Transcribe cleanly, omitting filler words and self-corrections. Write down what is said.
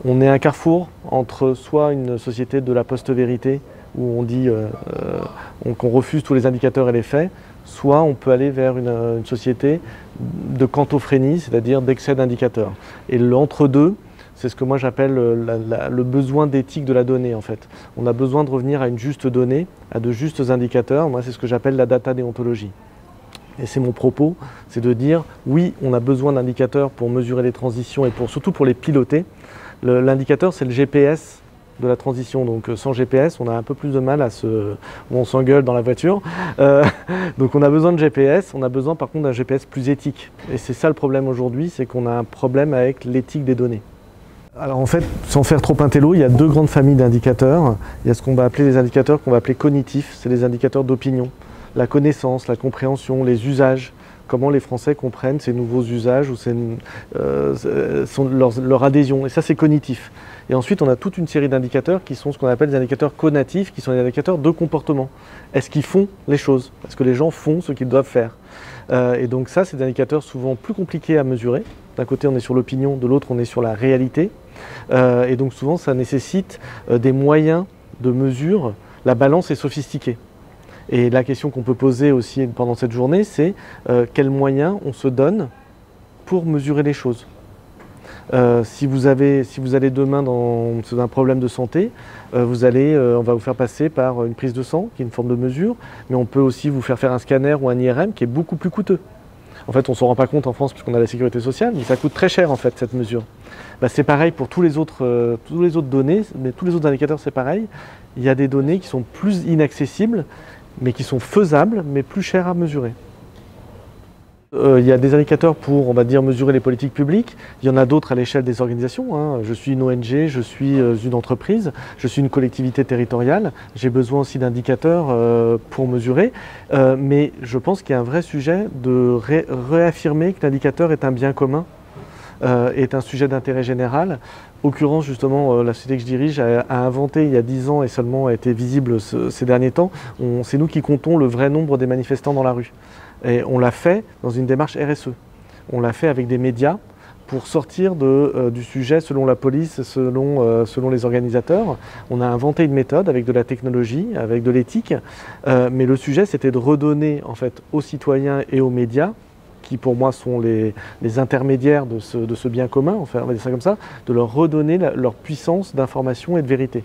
On est un carrefour entre soit une société de la post-vérité, où on dit qu'on refuse tous les indicateurs et les faits, soit on peut aller vers une société de quantophrénie, c'est-à-dire d'excès d'indicateurs. Et l'entre-deux, c'est ce que moi j'appelle le besoin d'éthique de la donnée en fait. On a besoin de revenir à une juste donnée, à de justes indicateurs. Moi c'est ce que j'appelle la data déontologie. Et c'est mon propos, c'est de dire oui, on a besoin d'indicateurs pour mesurer les transitions et surtout pour les piloter. L'indicateur c'est le GPS de la transition, donc sans GPS on a un peu plus de mal on s'engueule dans la voiture. Donc on a besoin de GPS, on a besoin par contre d'un GPS plus éthique. Et c'est ça le problème aujourd'hui, c'est qu'on a un problème avec l'éthique des données. Alors en fait, sans faire trop intello, il y a deux grandes familles d'indicateurs. Il y a ce qu'on va appeler les indicateurs qu'on va appeler cognitifs, c'est les indicateurs d'opinion. La connaissance, la compréhension, les usages, comment les Français comprennent ces nouveaux usages ou leur adhésion. Et ça c'est cognitif. Et ensuite on a toute une série d'indicateurs qui sont ce qu'on appelle des indicateurs conatifs, qui sont des indicateurs de comportement. Est-ce qu'ils font les choses? Est-ce que les gens font ce qu'ils doivent faire? Et donc ça c'est des indicateurs souvent plus compliqués à mesurer. D'un côté on est sur l'opinion, de l'autre on est sur la réalité. Et donc souvent ça nécessite des moyens de mesure. La balance est sophistiquée. Et la question qu'on peut poser aussi pendant cette journée, c'est quels moyens on se donne pour mesurer les choses. Si vous allez demain dans un problème de santé, on va vous faire passer par une prise de sang, qui est une forme de mesure, mais on peut aussi vous faire un scanner ou un IRM qui est beaucoup plus coûteux. En fait, on ne s'en rend pas compte en France puisqu'on a la sécurité sociale, mais ça coûte très cher en fait cette mesure. C'est pareil pour tous les autres données, mais tous les autres indicateurs c'est pareil. Il y a des données qui sont plus inaccessibles, mais qui sont faisables, mais plus chères à mesurer. Il y a des indicateurs pour, on va dire, mesurer les politiques publiques. Il y en a d'autres à l'échelle des organisations. Je suis une ONG, je suis une entreprise, je suis une collectivité territoriale. J'ai besoin aussi d'indicateurs pour mesurer. Mais je pense qu'il y a un vrai sujet de réaffirmer que l'indicateur est un bien commun, est un sujet d'intérêt général. Occurrence, justement, la société que je dirige a inventé il y a 10 ans et seulement a été visible ces derniers temps. C'est nous qui comptons le vrai nombre des manifestants dans la rue. Et on l'a fait dans une démarche RSE. On l'a fait avec des médias pour sortir du sujet selon la police, selon les organisateurs. On a inventé une méthode avec de la technologie, avec de l'éthique. Mais le sujet, c'était de redonner en fait, aux citoyens et aux médias, qui pour moi sont les intermédiaires de ce bien commun, enfin, on va dire ça comme ça, de leur redonner leur puissance d'information et de vérité.